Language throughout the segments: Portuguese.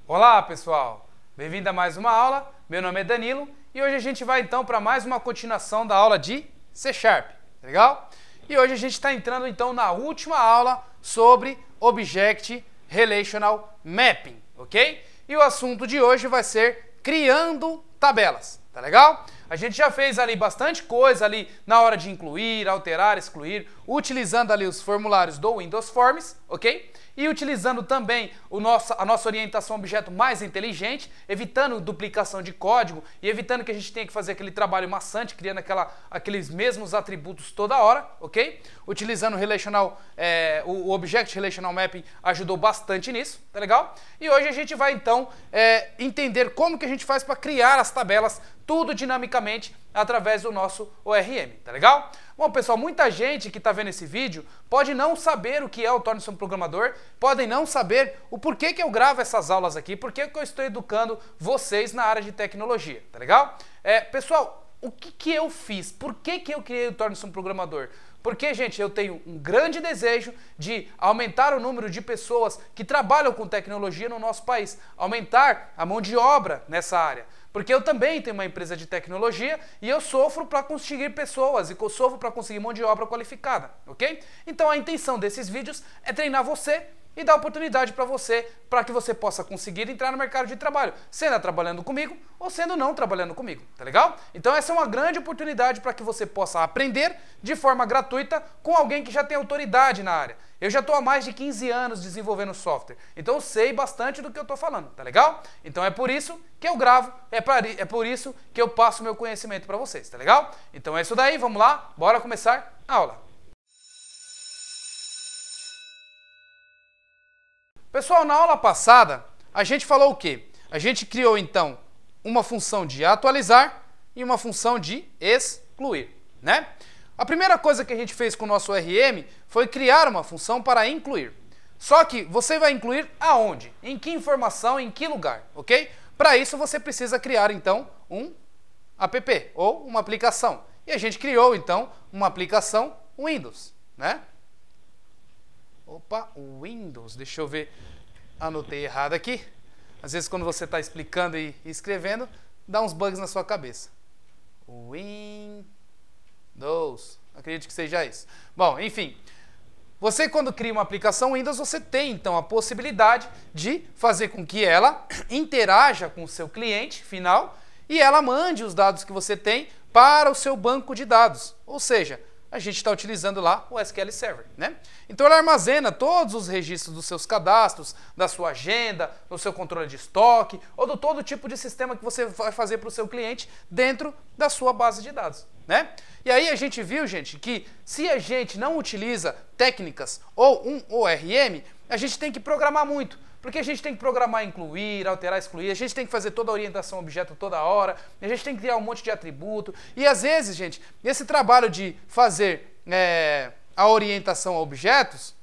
Olá pessoal, bem-vindo a mais uma aula, meu nome é Danilo e hoje a gente vai então para mais uma continuação da aula de C#, legal? E hoje a gente está entrando então na última aula sobre Object Relational Mapping, ok? E o assunto de hoje vai ser criando tabelas, tá legal? A gente já fez ali bastante coisa ali na hora de incluir, alterar, excluir, utilizando ali os formulários do Windows Forms, ok? E utilizando também a nossa orientação a objeto mais inteligente, evitando duplicação de código e evitando que a gente tenha que fazer aquele trabalho maçante, criando aqueles mesmos atributos toda hora, ok? Utilizando o Object Relational Mapping ajudou bastante nisso, tá legal? E hoje a gente vai então entender como que a gente faz para criar as tabelas, tudo dinamicamente através do nosso ORM, tá legal? Bom, pessoal, muita gente que está vendo esse vídeo pode não saber o que é o Torne-se um Programador, podem não saber o porquê que eu gravo essas aulas aqui, porquê que eu estou educando vocês na área de tecnologia, tá legal? Pessoal, o que eu fiz? Por que eu criei o Torne-se um Programador? Porque, gente, eu tenho um grande desejo de aumentar o número de pessoas que trabalham com tecnologia no nosso país, aumentar a mão de obra nessa área. Porque eu também tenho uma empresa de tecnologia e eu sofro para conseguir pessoas e sofro para conseguir mão de obra qualificada, ok? Então a intenção desses vídeos é treinar você e dar oportunidade para que você possa conseguir entrar no mercado de trabalho, sendo trabalhando comigo ou sendo não trabalhando comigo, tá legal? Então essa é uma grande oportunidade para que você possa aprender de forma gratuita com alguém que já tem autoridade na área. Eu já estou há mais de 15 anos desenvolvendo software, então eu sei bastante do que eu estou falando, tá legal? Então é por isso que eu gravo, é por isso que eu passo meu conhecimento para vocês, tá legal? Então é isso daí, vamos lá, bora começar a aula. Pessoal, na aula passada, a gente falou o quê? A gente criou, então, uma função de atualizar e uma função de excluir, né? A primeira coisa que a gente fez com o nosso ORM foi criar uma função para incluir. Só que você vai incluir aonde? Em que informação, em que lugar, ok? Para isso, você precisa criar, então, um app ou uma aplicação. E a gente criou, então, uma aplicação Windows, né? Opa, Windows, deixa eu ver, anotei errado aqui. Às vezes quando você está explicando e escrevendo, dá uns bugs na sua cabeça. Windows, acredito que seja isso. Bom, enfim, você quando cria uma aplicação Windows, você tem então a possibilidade de fazer com que ela interaja com o seu cliente final e ela mande os dados que você tem para o seu banco de dados, ou seja, a gente está utilizando lá o SQL Server, né? Então ela armazena todos os registros dos seus cadastros, da sua agenda, do seu controle de estoque ou de todo tipo de sistema que você vai fazer para o seu cliente dentro da sua base de dados, né? E aí a gente viu, gente, que se a gente não utiliza técnicas ou um ORM, a gente tem que programar muito. Porque a gente tem que programar incluir, alterar, excluir, a gente tem que fazer toda a orientação a objeto toda hora, a gente tem que criar um monte de atributo. E às vezes, gente, esse trabalho de fazer a orientação a objetos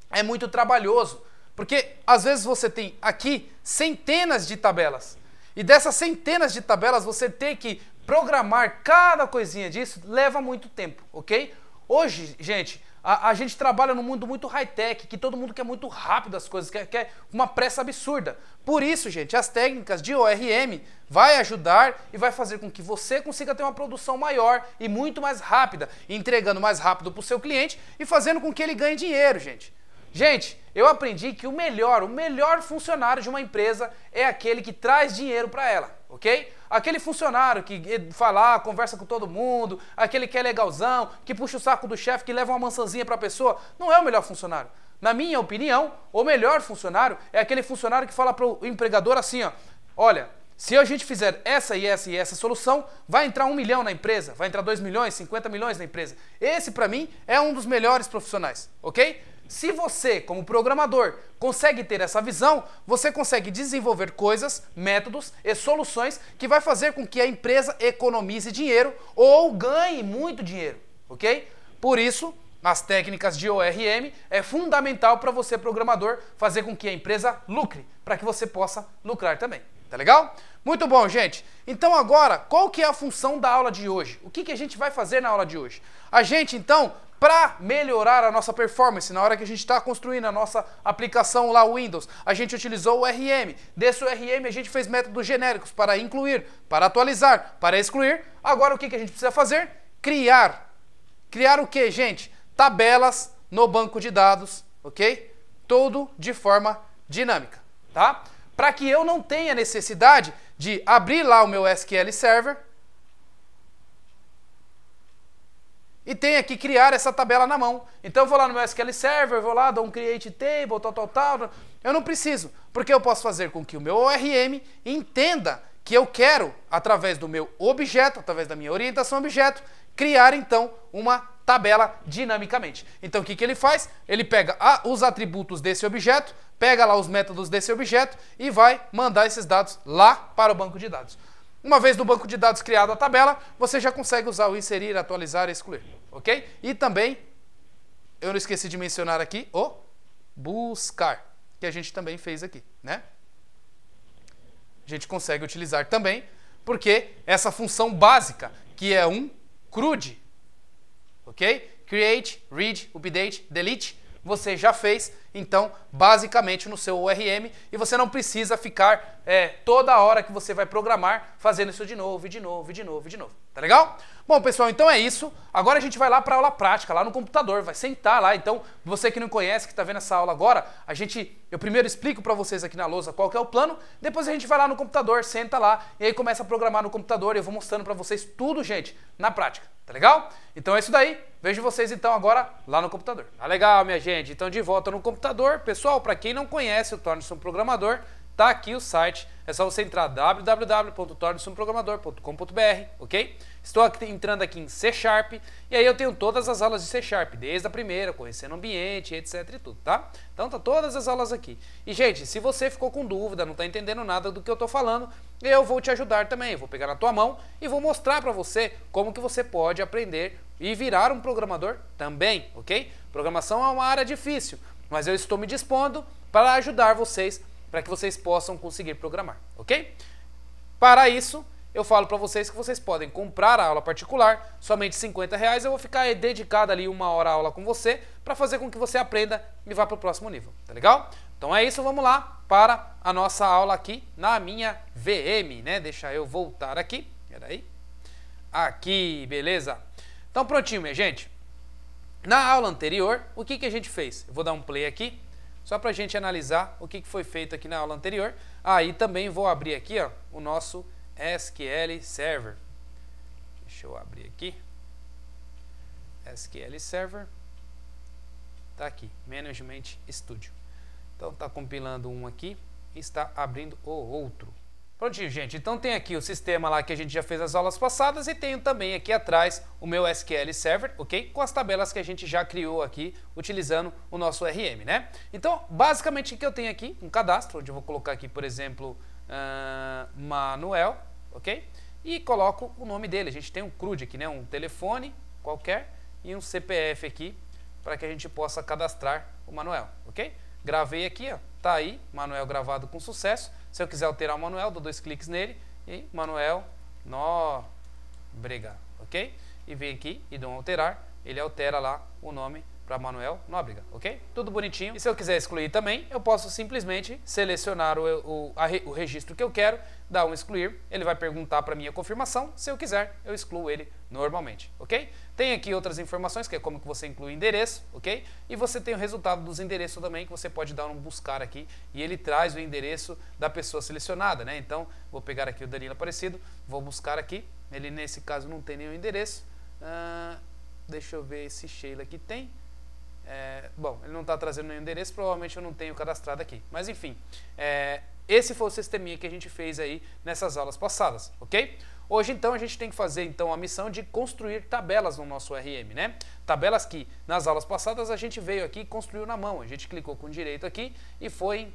é muito trabalhoso. Porque às vezes você tem aqui centenas de tabelas. E dessas centenas de tabelas você tem que programar cada coisinha disso, leva muito tempo, ok? Hoje, gente, a gente trabalha num mundo muito high-tech, que todo mundo quer muito rápido as coisas, quer uma pressa absurda. Por isso, gente, as técnicas de ORM vai ajudar e vai fazer com que você consiga ter uma produção maior e muito mais rápida, entregando mais rápido para o seu cliente e fazendo com que ele ganhe dinheiro, gente. Gente, eu aprendi que o melhor funcionário de uma empresa é aquele que traz dinheiro para ela, ok? Aquele funcionário que vai lá, conversa com todo mundo, aquele que é legalzão, que puxa o saco do chefe, que leva uma maçãzinha para a pessoa, não é o melhor funcionário. Na minha opinião, o melhor funcionário é aquele funcionário que fala para o empregador assim, ó, olha, se a gente fizer essa e essa e essa solução, vai entrar 1 milhão na empresa, vai entrar 2 milhões, 50 milhões na empresa. Esse, para mim, é um dos melhores profissionais, ok? Se você, como programador, consegue ter essa visão, você consegue desenvolver coisas, métodos e soluções que vai fazer com que a empresa economize dinheiro ou ganhe muito dinheiro, ok? Por isso, as técnicas de ORM é fundamental para você, programador, fazer com que a empresa lucre, para que você possa lucrar também. Tá legal? Muito bom, gente. Então agora, qual que é a função da aula de hoje? O que a gente vai fazer na aula de hoje? A gente, então, para melhorar a nossa performance na hora que a gente está construindo a nossa aplicação lá Windows. A gente utilizou o RM. Desse RM a gente fez métodos genéricos para incluir, para atualizar, para excluir. Agora o que a gente precisa fazer? Criar. Criar o que, gente? Tabelas no banco de dados, ok? Tudo de forma dinâmica, tá? Para que eu não tenha necessidade de abrir lá o meu SQL Server e tenha que criar essa tabela na mão. Então eu vou lá no meu SQL Server, vou lá, dou um create table, tal. Eu não preciso, porque eu posso fazer com que o meu ORM entenda que eu quero, através do meu objeto, através da minha orientação objeto, criar então uma tabela dinamicamente. Então o que ele faz? Ele pega os atributos desse objeto, pega lá os métodos desse objeto e vai mandar esses dados lá para o banco de dados. Uma vez no banco de dados criado a tabela, você já consegue usar o inserir, atualizar e excluir, ok? E também, eu não esqueci de mencionar aqui, o buscar, que a gente também fez aqui, né? A gente consegue utilizar também, porque essa função básica, que é um CRUD, ok? Create, read, update, delete, você já fez, então, basicamente no seu ORM, e você não precisa ficar toda hora que você vai programar fazendo isso de novo, tá legal? Bom, pessoal, então é isso. Agora a gente vai lá para a aula prática, lá no computador, vai sentar lá. Então, você que não conhece, que está vendo essa aula agora, eu primeiro explico para vocês aqui na lousa qual que é o plano, depois a gente vai lá no computador, senta lá, e aí começa a programar no computador, e eu vou mostrando para vocês tudo, gente, na prática, tá legal? Então é isso daí, vejo vocês então agora lá no computador. Tá legal, minha gente? Então de volta no computador. Pessoal, para quem não conhece o Torne-se um Programador, tá aqui o site, é só você entrar www.tornesumprogramador.com.br, ok? Estou entrando aqui em C#, e aí eu tenho todas as aulas de C#, desde a primeira, conhecendo o ambiente, etc e tudo, tá? Então tá todas as aulas aqui. E, gente, se você ficou com dúvida, não tá entendendo nada do que eu tô falando, eu vou te ajudar também. Eu vou pegar na tua mão e vou mostrar para você como que você pode aprender e virar um programador também, ok? Programação é uma área difícil, mas eu estou me dispondo para ajudar vocês, para que vocês possam conseguir programar, ok? Para isso, eu falo para vocês que vocês podem comprar a aula particular, somente R$50, eu vou ficar dedicado ali 1 hora a aula com você, para fazer com que você aprenda e vá para o próximo nível, tá legal? Então é isso, vamos lá para a nossa aula aqui na minha VM, né? Deixa eu voltar aqui, peraí. Aqui, beleza? Então prontinho, minha gente. Na aula anterior, o que a gente fez? Eu vou dar um play aqui, só para a gente analisar o que foi feito aqui na aula anterior. Aí também vou abrir aqui, ó, o nosso SQL Server. Deixa eu abrir aqui. SQL Server. Tá aqui, Management Studio. Então tá compilando um aqui e está abrindo o outro. Prontinho, gente. Então tem aqui o sistema lá que a gente já fez as aulas passadas e tenho também aqui atrás o meu SQL Server, ok? Com as tabelas que a gente já criou aqui utilizando o nosso RM, né? Então, basicamente o que eu tenho aqui? Um cadastro, onde eu vou colocar aqui, por exemplo, Manuel, ok? E coloco o nome dele. A gente tem um CRUD aqui, né? Um telefone qualquer e um CPF aqui para que a gente possa cadastrar o Manuel, ok? Gravei aqui, ó, tá aí, Manuel gravado com sucesso. Se eu quiser alterar o Manuel, dou 2 cliques nele e Manuel Nóbrega, ok? E vem aqui e dou um alterar, ele altera lá o nome para Manuel Nóbrega, ok? Tudo bonitinho. E se eu quiser excluir também, eu posso simplesmente selecionar o registro que eu quero, dar um excluir, ele vai perguntar para mim a confirmação, se eu quiser, eu excluo ele normalmente, ok? Tem aqui outras informações, que é como que você inclui o endereço, ok? E você tem o resultado dos endereços também, que você pode dar um buscar aqui, e ele traz o endereço da pessoa selecionada, né? Então, vou pegar aqui o Danilo Aparecido, vou buscar aqui, ele nesse caso não tem nenhum endereço, deixa eu ver se Sheila aqui tem. Bom, ele não está trazendo nenhum endereço, provavelmente eu não tenho cadastrado aqui. Mas enfim, esse foi o sisteminha que a gente fez aí nessas aulas passadas, ok? Hoje então a gente tem que fazer então a missão de construir tabelas no nosso RM, né? Tabelas que nas aulas passadas a gente veio aqui e construiu na mão. A gente clicou com direito aqui e foi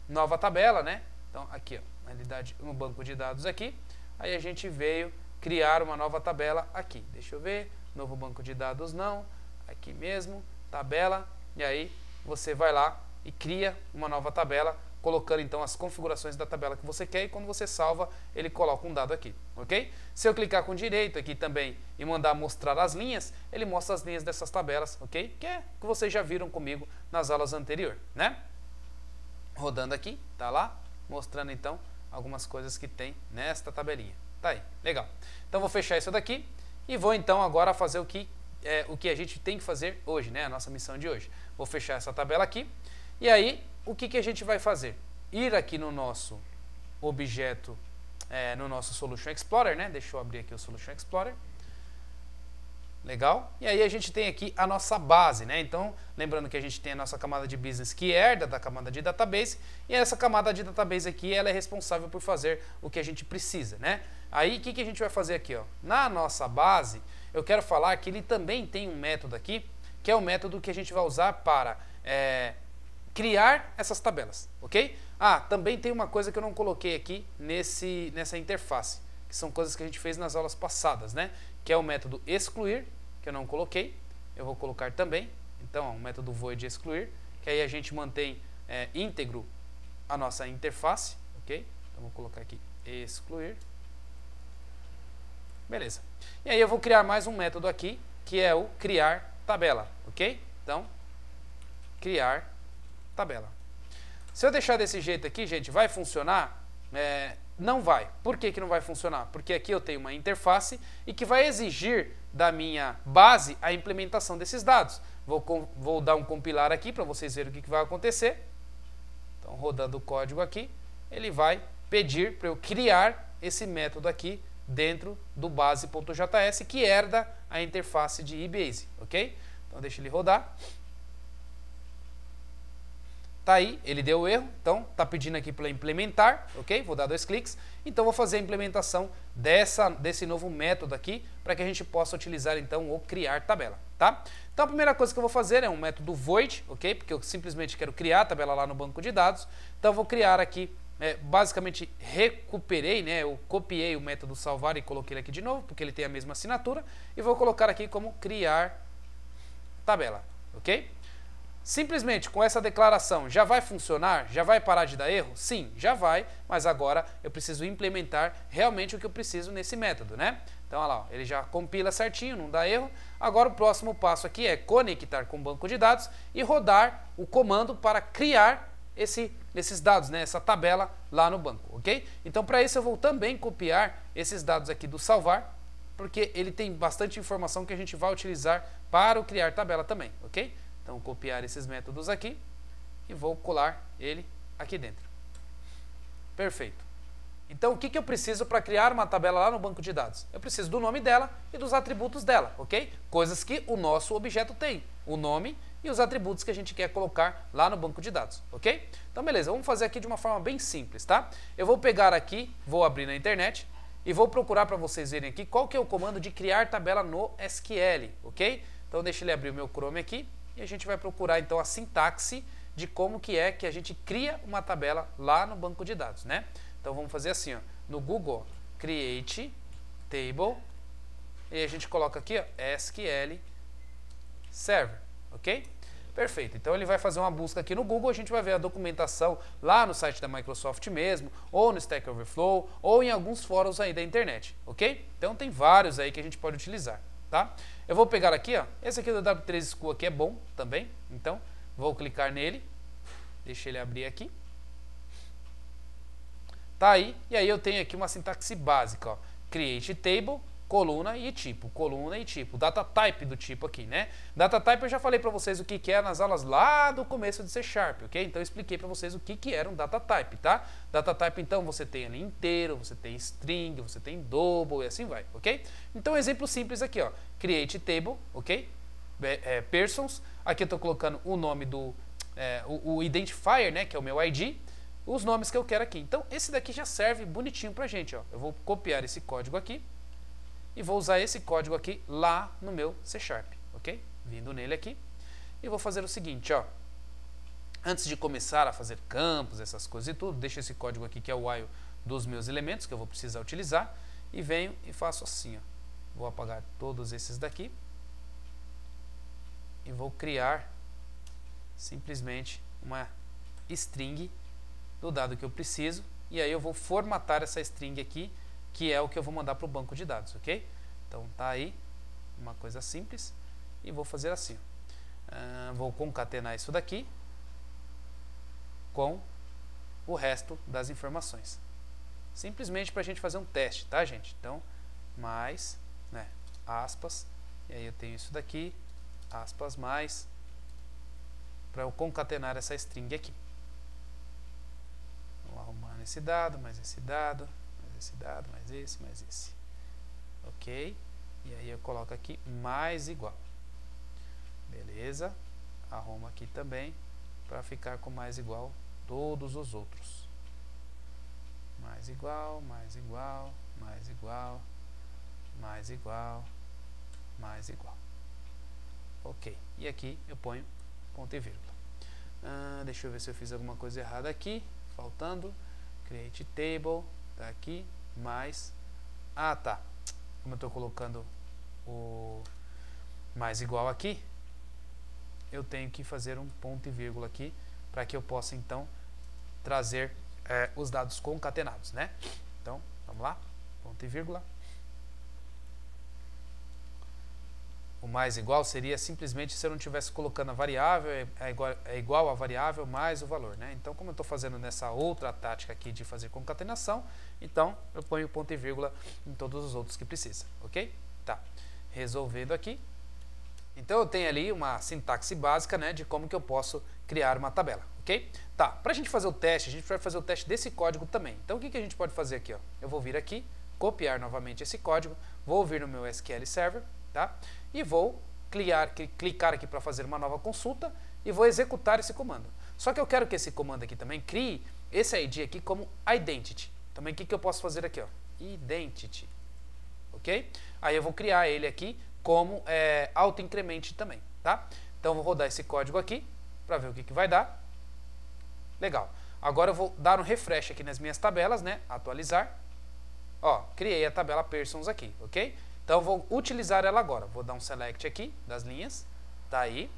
nova tabela, né? Então aqui, ó, na realidade, no banco de dados aqui. Aí a gente veio criar uma nova tabela aqui. Deixa eu ver, novo banco de dados não, aqui mesmo. Tabela, e aí você vai lá e cria uma nova tabela colocando então as configurações da tabela que você quer, e quando você salva, ele coloca um dado aqui, ok? Se eu clicar com direito aqui também e mandar mostrar as linhas, ele mostra as linhas dessas tabelas, ok? Que vocês já viram comigo nas aulas anteriores, né? Rodando aqui, tá lá, mostrando então algumas coisas que tem nesta tabelinha. Tá aí, legal. Então vou fechar isso daqui e vou então agora fazer o que a gente tem que fazer hoje, né? A nossa missão de hoje. Vou fechar essa tabela aqui e aí o que a gente vai fazer? Ir aqui no nosso objeto, no nosso Solution Explorer, né? Deixa eu abrir aqui o Solution Explorer. Legal? E aí a gente tem aqui a nossa base, né? Então, lembrando que a gente tem a nossa camada de business que herda da camada de database, e essa camada de database aqui, ela é responsável por fazer o que a gente precisa, né? Aí, o que a gente vai fazer aqui, ó? Na nossa base, eu quero falar que ele também tem um método aqui, que é o método que a gente vai usar para criar essas tabelas, ok? Ah, também tem uma coisa que eu não coloquei aqui nessa interface, que são coisas que a gente fez nas aulas passadas, né? Que é o método excluir, que eu não coloquei, eu vou colocar também. Então, ó, o método void excluir, que aí a gente mantém íntegro a nossa interface, ok? Então, vou colocar aqui excluir. Beleza. E aí eu vou criar mais um método aqui, que é o criar tabela, ok? Então, criar tabela. Se eu deixar desse jeito aqui, gente, vai funcionar? Não vai. Por que não vai funcionar? Porque aqui eu tenho uma interface e que vai exigir da minha base a implementação desses dados. Vou dar um compilar aqui para vocês verem o que vai acontecer. Então, rodando o código aqui, ele vai pedir para eu criar esse método aqui dentro do base.js, que herda a interface de eBase, ok? Então, deixa ele rodar. Tá aí, ele deu o erro, então tá pedindo aqui para implementar, ok? Vou dar 2 cliques. Então vou fazer a implementação desse novo método aqui para que a gente possa utilizar então o criar tabela, tá? Então a primeira coisa que eu vou fazer é um método void, ok? Porque eu simplesmente quero criar a tabela lá no banco de dados. Então eu vou criar aqui, basicamente recuperei, né? Eu copiei o método salvar e coloquei ele aqui de novo, porque ele tem a mesma assinatura, e vou colocar aqui como criar tabela, ok? Simplesmente com essa declaração já vai funcionar? Já vai parar de dar erro? Sim, já vai, mas agora eu preciso implementar realmente o que eu preciso nesse método, né? Então, olha lá, ele já compila certinho, não dá erro. Agora o próximo passo aqui é conectar com o banco de dados e rodar o comando para criar esses dados, né? Essa tabela lá no banco, ok? Então, para isso eu vou também copiar esses dados aqui do salvar, porque ele tem bastante informação que a gente vai utilizar para o criar tabela também, ok? Então, copiar esses métodos aqui e vou colar ele aqui dentro. Perfeito. Então, o que eu preciso para criar uma tabela lá no banco de dados? Eu preciso do nome dela e dos atributos dela, ok? Coisas que o nosso objeto tem, o nome e os atributos que a gente quer colocar lá no banco de dados, ok? Então, beleza, vamos fazer aqui de uma forma bem simples, tá? Eu vou pegar aqui, vou abrir na internet e vou procurar para vocês verem aqui qual que é o comando de criar tabela no SQL, ok? Então, deixa ele abrir o meu Chrome aqui. E a gente vai procurar então a sintaxe de como que é que a gente cria uma tabela lá no banco de dados, né? Então vamos fazer assim, ó, no Google, create table, e a gente coloca aqui, ó, SQL server, ok? Perfeito, então ele vai fazer uma busca aqui no Google, a gente vai ver a documentação lá no site da Microsoft mesmo, ou no Stack Overflow, ou em alguns fóruns aí da internet, ok? Então tem vários aí que a gente pode utilizar. Tá? Eu vou pegar aqui, ó, esse aqui do W3 School aqui é bom também, então vou clicar nele, deixa ele abrir aqui. Tá aí, e aí eu tenho aqui uma sintaxe básica, ó, create table, coluna e tipo, data type do tipo aqui, né? Data type eu já falei para vocês o que é nas aulas lá do começo de C#, ok? Então eu expliquei para vocês o que era um data type, tá? Data type então você tem ali inteiro, você tem string, você tem double e assim vai, ok? Então exemplo simples aqui, ó, create table, ok? Persons, aqui eu estou colocando o nome do, o identifier, né, que é o meu ID, os nomes que eu quero aqui. Então esse daqui já serve bonitinho pra gente, ó. Eu vou copiar esse código aqui e vou usar esse código aqui lá no meu C#, ok? Vindo nele aqui. E vou fazer o seguinte, ó. Antes de começar a fazer campos, essas coisas e tudo, deixo esse código aqui que é o while dos meus elementos, que eu vou precisar utilizar. E venho e faço assim, ó. Vou apagar todos esses daqui. E vou criar simplesmente uma string do dado que eu preciso, e aí eu vou formatar essa string aqui, que é o que eu vou mandar para o banco de dados, ok? Então tá aí, uma coisa simples, e vou fazer assim. Vou concatenar isso daqui com o resto das informações. Simplesmente para a gente fazer um teste, tá, gente? Então, mais, né, aspas, e aí eu tenho isso daqui, aspas, mais, para eu concatenar essa string aqui. Vou arrumar esse dado, mais esse dado, mais esse dado, mais esse. Ok? E aí eu coloco aqui mais igual. Beleza? Arrumo aqui também para ficar com mais igual todos os outros. Mais igual, mais igual, mais igual, mais igual, mais igual. Ok. E aqui eu ponho ponto e vírgula. Deixa eu ver se eu fiz alguma coisa errada aqui. Faltando. Create table. Tá aqui. Mais. Tá. Como eu estou colocando o mais igual aqui, eu tenho que fazer um ponto e vírgula aqui para que eu possa então trazer os dados concatenados, né? Então, vamos lá. Ponto e vírgula. O mais igual seria simplesmente se eu não estivesse colocando a variável, é igual a variável mais o valor, né? Então, como eu estou fazendo nessa outra tática aqui de fazer concatenação, então eu ponho ponto e vírgula em todos os outros que precisa, ok? Tá. Resolvendo aqui. Então, eu tenho ali uma sintaxe básica, né, de como que eu posso criar uma tabela, ok? Tá. Para a gente fazer o teste, a gente vai fazer o teste desse código também. Então, o que a gente pode fazer aqui, ó? Eu vou vir aqui, copiar novamente esse código, vou vir no meu SQL Server, tá? E vou clicar aqui para fazer uma nova consulta e vou executar esse comando. Só que eu quero que esse comando aqui também crie esse ID aqui como identity. Também o que eu posso fazer aqui, ó? Identity. Ok? Aí eu vou criar ele aqui como auto-increment também, tá? Então eu vou rodar esse código aqui para ver o que vai dar. Legal. Agora eu vou dar um refresh aqui nas minhas tabelas, né? Atualizar. Ó, criei a tabela persons aqui, ok? Então, eu vou utilizar ela agora. Vou dar um select aqui das linhas. Tá aí.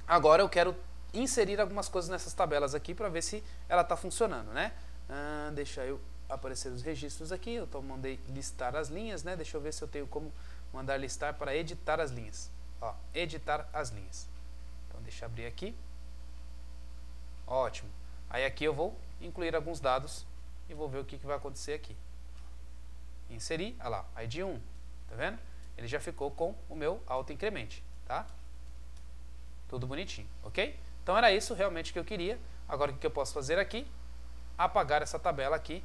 Agora, eu quero inserir algumas coisas nessas tabelas aqui para ver se ela está funcionando, né? Deixa eu aparecer os registros aqui. Eu mandei listar as linhas, né? Deixa eu ver se eu tenho como mandar listar para editar as linhas. Ó, editar as linhas. Então, deixa eu abrir aqui. Ótimo. Aí, aqui eu vou incluir alguns dados e vou ver o que vai acontecer aqui. Inserir, olha lá, ID 1, tá vendo? Ele já ficou com o meu auto-incremente, tá? Tudo bonitinho, ok? Então era isso realmente que eu queria. Agora o que eu posso fazer aqui? Apagar essa tabela aqui,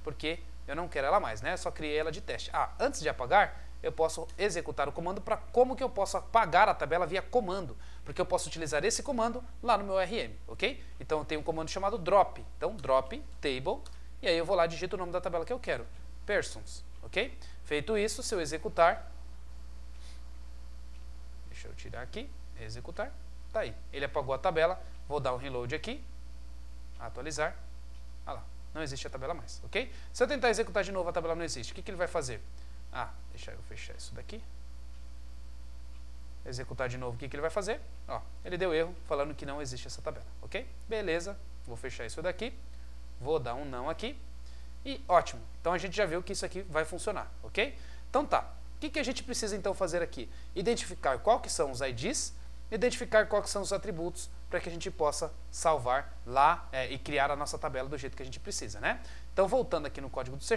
porque eu não quero ela mais, né? Eu só criei ela de teste. Antes de apagar, eu posso executar o comando para como que eu posso apagar a tabela via comando, porque eu posso utilizar esse comando lá no meu RM, ok? Então eu tenho um comando chamado drop. Então drop table, e aí eu vou lá e digito o nome da tabela que eu quero. Persons, ok? Feito isso, se eu executar, deixa eu tirar aqui, executar, tá aí. Ele apagou a tabela, vou dar um reload aqui, atualizar, olha lá, não existe a tabela mais, ok? Se eu tentar executar de novo, a tabela não existe, o que ele vai fazer? Deixa eu fechar isso daqui, executar de novo, o que ele vai fazer? Ó, ele deu erro, falando que não existe essa tabela, ok? Beleza, vou fechar isso daqui, vou dar um não aqui, e ótimo, então a gente já viu que isso aqui vai funcionar, ok? Então tá, o que a gente precisa então fazer aqui? Identificar qual que são os IDs, identificar quais que são os atributos para que a gente possa salvar lá e criar a nossa tabela do jeito que a gente precisa, né? Então voltando aqui no código do C#,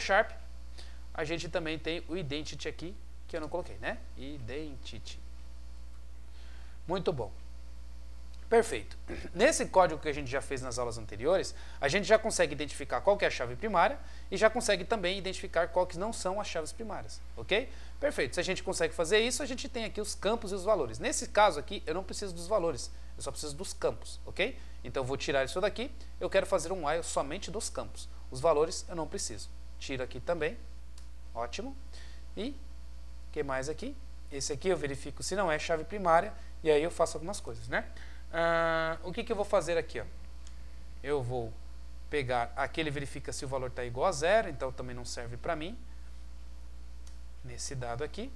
a gente também tem o identity aqui, que eu não coloquei, né? Identity. Muito bom. Perfeito. Nesse código que a gente já fez nas aulas anteriores, a gente já consegue identificar qual que é a chave primária e já consegue também identificar qual que não são as chaves primárias, ok? Perfeito. Se a gente consegue fazer isso, a gente tem aqui os campos e os valores. Nesse caso aqui, eu não preciso dos valores, eu só preciso dos campos, ok? Então, eu vou tirar isso daqui, eu quero fazer um while somente dos campos. Os valores eu não preciso. Tiro aqui também, ótimo. E, o que mais aqui? Esse aqui eu verifico se não é chave primária e aí eu faço algumas coisas, né? O que eu vou fazer aqui? Ó? Eu vou pegar, aqui ele verifica se o valor está igual a 0, então também não serve para mim. Nesse dado aqui,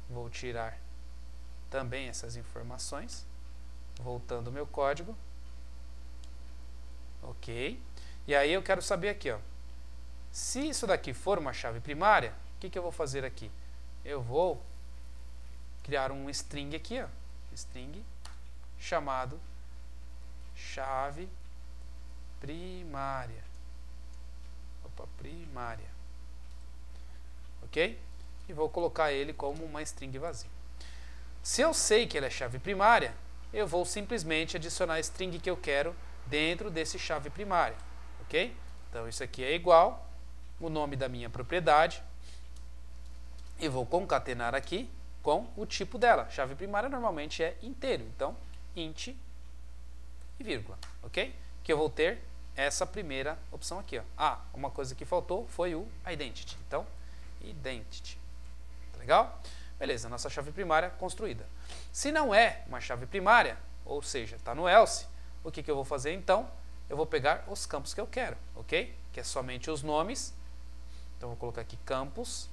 vou tirar também essas informações, voltando o meu código. Ok? E aí eu quero saber aqui, ó, se isso daqui for uma chave primária, o que eu vou fazer aqui? Eu vou criar um string aqui, ó, string chamado chave primária. Opa, primária. Ok? E vou colocar ele como uma string vazia. Se eu sei que ele é chave primária, eu vou simplesmente adicionar a string que eu quero dentro desse chave primária. Ok? Então isso aqui é igual o nome da minha propriedade e vou concatenar aqui com o tipo dela. Chave primária normalmente é inteiro, então int e vírgula, ok? Que eu vou ter essa primeira opção aqui, ó. Ah, uma coisa que faltou foi o identity. Então, identity. Tá legal? Beleza, nossa chave primária construída. Se não é uma chave primária, ou seja, está no else, o que eu vou fazer então? Eu vou pegar os campos que eu quero, ok? Que é somente os nomes. Então, vou colocar aqui campos.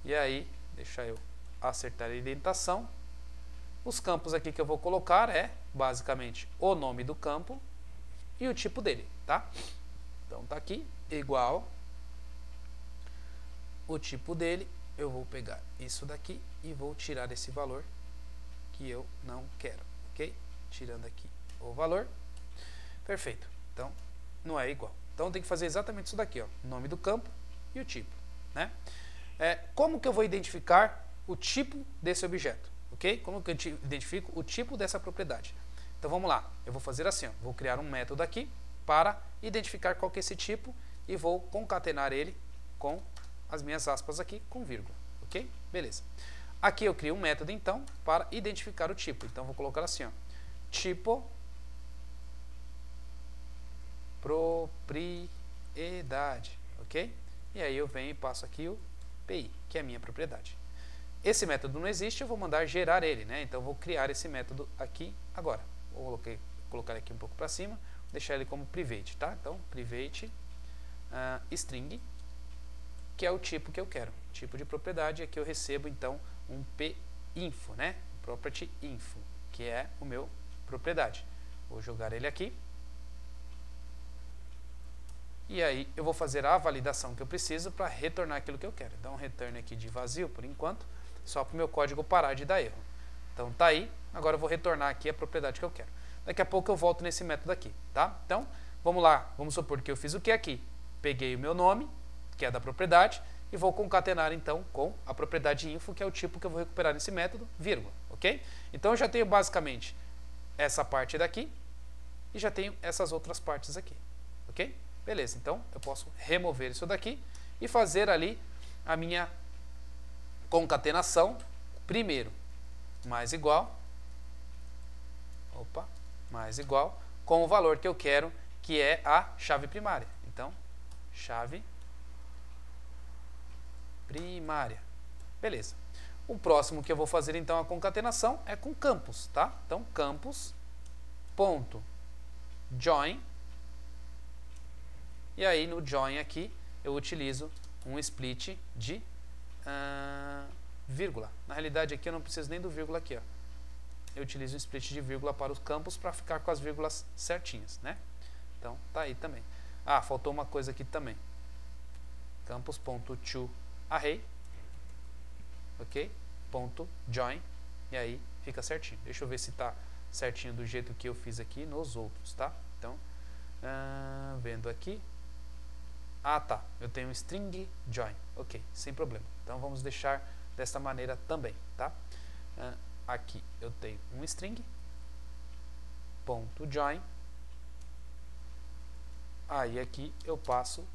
E aí, deixa eu acertar a indentação. Os campos aqui que eu vou colocar é, basicamente, o nome do campo e o tipo dele, tá? Então, tá aqui, igual o tipo dele. Eu vou pegar isso daqui e vou tirar esse valor que eu não quero, ok? Tirando aqui o valor. Perfeito. Então, não é igual. Então, tem que fazer exatamente isso daqui, ó. Nome do campo e o tipo, né? Como que eu vou identificar o tipo desse objeto? Ok? Como que eu identifico o tipo dessa propriedade? Então, vamos lá. Eu vou fazer assim, ó. Vou criar um método aqui para identificar qual que é esse tipo e vou concatenar ele com as minhas aspas aqui com vírgula, ok? Beleza. Aqui eu crio um método, então, para identificar o tipo. Então, vou colocar assim, ó, tipo propriedade, ok? E aí eu venho e passo aqui o PI, que é a minha propriedade. Esse método não existe, eu vou mandar gerar ele, né? Então, eu vou criar esse método aqui agora. Vou colocar aqui um pouco para cima, deixar ele como private, tá? Então, private string, que é o tipo que eu quero, tipo de propriedade. Aqui eu recebo então um pinfo, né? Property info, que é o meu propriedade. Vou jogar ele aqui. E aí eu vou fazer a validação que eu preciso para retornar aquilo que eu quero. Então, return aqui de vazio por enquanto, só para o meu código parar de dar erro. Então tá aí, agora eu vou retornar aqui a propriedade que eu quero. Daqui a pouco eu volto nesse método aqui, tá? Então, vamos lá, vamos supor que eu fiz o que aqui? Peguei o meu nome, que é da propriedade, e vou concatenar então com a propriedade info, que é o tipo que eu vou recuperar nesse método, vírgula, ok? Então eu já tenho basicamente essa parte daqui e já tenho essas outras partes aqui, ok? Beleza, então eu posso remover isso daqui e fazer ali a minha concatenação primeiro, mais igual, mais igual, com o valor que eu quero, que é a chave primária. Então, chave primária. Beleza. O próximo que eu vou fazer, então, a concatenação é com campos, tá? Então, campos.join. E aí, no join aqui, eu utilizo um split de vírgula. Na realidade, aqui eu não preciso nem do vírgula aqui, ó. Eu utilizo um split de vírgula para os campos para ficar com as vírgulas certinhas, né? Então, tá aí também. Ah, faltou uma coisa aqui também. Campos.toArray, ok? Ponto join, e aí fica certinho. Deixa eu ver se está certinho do jeito que eu fiz aqui nos outros, tá? Então, vendo aqui. Ah, tá. Eu tenho um string join. Ok, sem problema. Então, vamos deixar dessa maneira também, tá? Aqui eu tenho um string ponto join. Aí aqui eu passo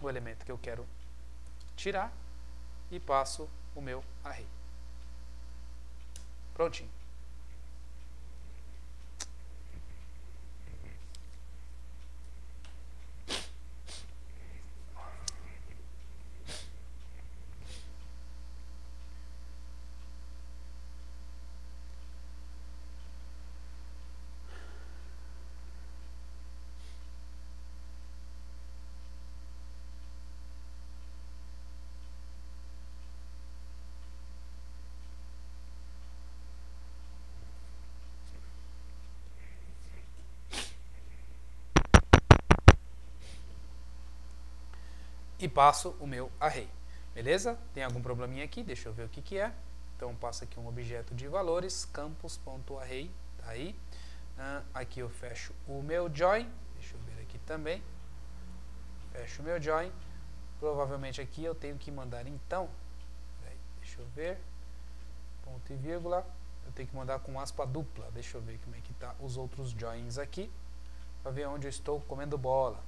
o elemento que eu quero tirar e passo o meu array. Prontinho. e passo o meu array. Beleza? Tem algum probleminha aqui? Deixa eu ver o que que é. Então passo aqui um objeto de valores, campus.array, tá aí. Aqui eu fecho o meu join, deixa eu ver aqui também. Fecho o meu join. Provavelmente aqui eu tenho que mandar então, deixa eu ver, ponto e vírgula, eu tenho que mandar com aspa dupla. Deixa eu ver como é que tá os outros joins aqui, para ver onde eu estou comendo bola.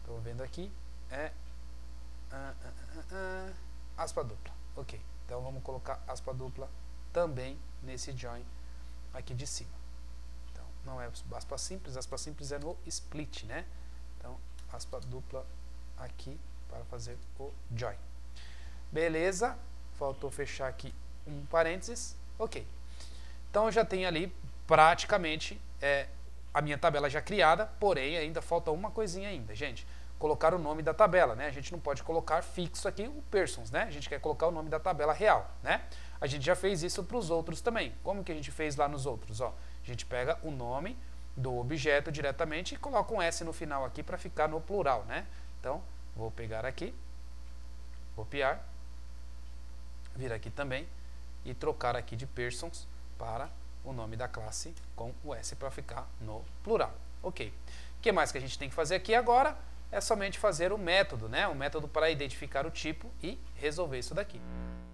Estou vendo aqui, aspa dupla, ok. Então vamos colocar aspa dupla também nesse join aqui de cima. Então não é aspa simples é no split, né? Então aspa dupla aqui para fazer o join. Beleza, faltou fechar aqui um parênteses, ok. Então eu já tenho ali praticamente a minha tabela já criada, porém ainda falta uma coisinha ainda, gente. Colocar o nome da tabela, né? A gente não pode colocar fixo aqui o persons, né? A gente quer colocar o nome da tabela real, né? A gente já fez isso para os outros também. Como que a gente fez lá nos outros? Ó, a gente pega o nome do objeto diretamente e coloca um S no final aqui para ficar no plural, né? Então, vou pegar aqui, copiar, vir aqui também e trocar aqui de persons para o nome da classe com o S para ficar no plural. Ok. O que mais que a gente tem que fazer aqui agora? É somente fazer o método, né? O método para identificar o tipo e resolver isso daqui.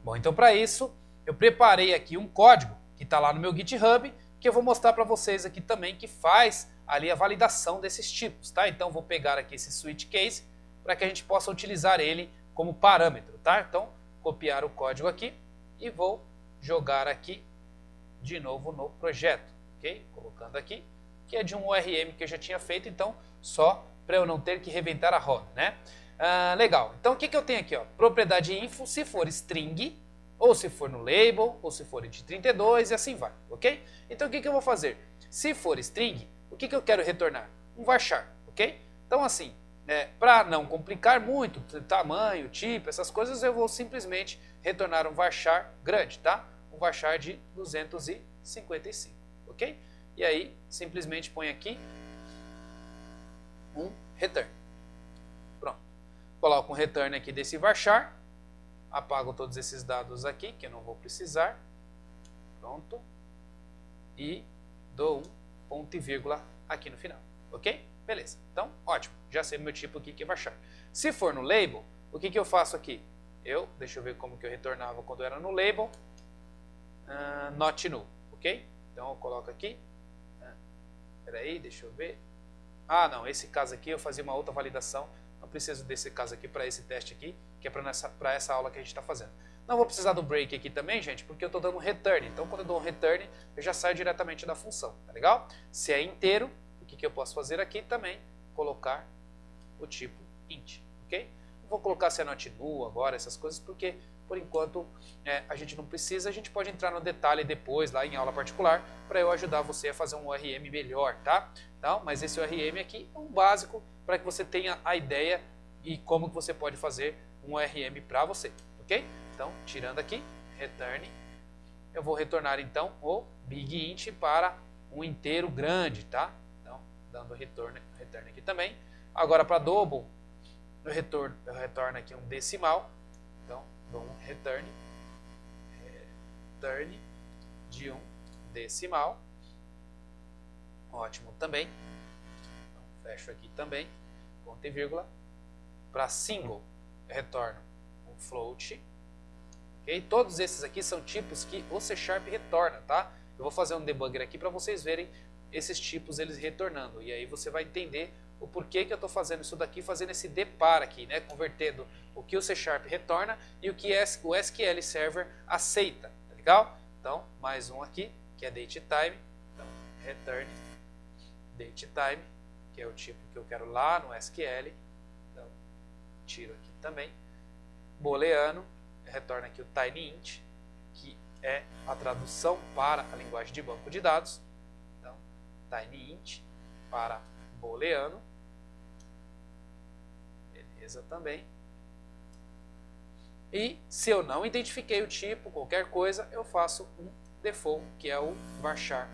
Bom, então para isso eu preparei aqui um código que está lá no meu GitHub, que eu vou mostrar para vocês aqui também, que faz ali a validação desses tipos, tá? Então vou pegar aqui esse switch case para que a gente possa utilizar ele como parâmetro, tá? Então copiar o código aqui e vou jogar aqui de novo no projeto, ok? Colocando aqui, que é de um ORM que eu já tinha feito, então só para eu não ter que reventar a roda, né? Legal, então o que eu tenho aqui, ó? Propriedade info, se for string, ou se for no label, ou se for int 32 e assim vai, ok? Então o que eu vou fazer? Se for string, o que eu quero retornar? Um varchar, ok? Então assim, para não complicar muito, tamanho, tipo, essas coisas, eu vou simplesmente retornar um varchar grande, tá? Um varchar de 255, ok? E aí, simplesmente põe aqui um return. Pronto. Coloco um return aqui desse varchar, apago todos esses dados aqui, que eu não vou precisar. Pronto. E dou um ponto e vírgula aqui no final, ok? Beleza. Então, ótimo. Já sei o meu tipo aqui que é varchar. Se for no label, o que eu faço aqui? Deixa eu ver como que eu retornava quando era no label. Not null, ok? Então eu coloco aqui. Espera aí, deixa eu ver. Não, esse caso aqui eu fazia uma outra validação. Não preciso desse caso aqui para esse teste aqui, que é para essa aula que a gente está fazendo. Não vou precisar do break aqui também, gente, porque eu estou dando um return. Então quando eu dou um return, eu já saio diretamente da função, tá legal? Se é inteiro, o que eu posso fazer aqui também? Colocar o tipo int, ok? Não vou colocar se é not null agora, essas coisas, porque por enquanto a gente não precisa. A gente pode entrar no detalhe depois, lá em aula particular, para eu ajudar você a fazer um ORM melhor, tá? Então, mas esse ORM aqui é um básico para que você tenha a ideia e como que você pode fazer um ORM para você, ok? Então, tirando aqui, return, eu vou retornar então o big int para um inteiro grande, tá? Então, dando return aqui também. Agora, para double, eu retorno aqui um decimal. Então, dou um return de um decimal. Ótimo também. Então, fecho aqui também, ponto e vírgula. Para single, eu retorno um float. Okay? Todos esses aqui são tipos que o C# retorna, tá? Eu vou fazer um debugger aqui para vocês verem esses tipos eles retornando. E aí você vai entender o porquê que eu estou fazendo isso daqui, fazendo esse depar aqui, né? Convertendo o que o C# retorna e o que o SQL Server aceita, tá legal? Então, mais um aqui, que é datetime. Então, return datetime, que é o tipo que eu quero lá no SQL. Então, tiro aqui também. Booleano, retorna aqui o tinyInt, que é a tradução para a linguagem de banco de dados. Então, tinyInt para booleano. Beleza também. E se eu não identifiquei o tipo, qualquer coisa, eu faço um default, que é o varchar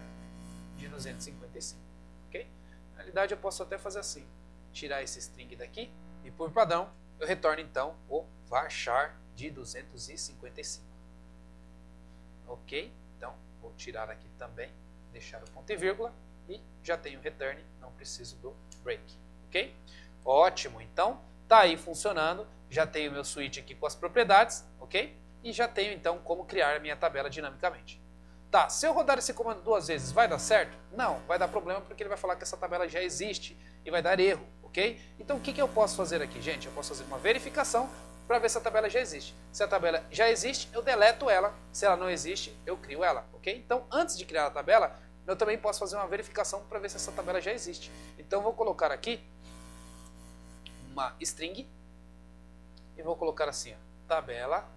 de 255. Ok? Na realidade, eu posso até fazer assim. Tirar esse string daqui e por padrão, eu retorno então o varchar de 255. Ok? Então, vou tirar aqui também, deixar o ponto e vírgula e já tenho o return, não preciso do break. Ok? Ótimo, então, tá aí funcionando, já tenho meu switch aqui com as propriedades, ok? E já tenho então como criar a minha tabela dinamicamente. Tá, se eu rodar esse comando 2 vezes, vai dar certo? Não, vai dar problema porque ele vai falar que essa tabela já existe e vai dar erro, ok? Então o que eu posso fazer aqui, gente? Eu posso fazer uma verificação para ver se a tabela já existe. Se a tabela já existe, eu deleto ela. Se ela não existe, eu crio ela, ok? Então, antes de criar a tabela, eu também posso fazer uma verificação para ver se essa tabela já existe. Então, eu vou colocar aqui uma string e vou colocar assim, ó, tabela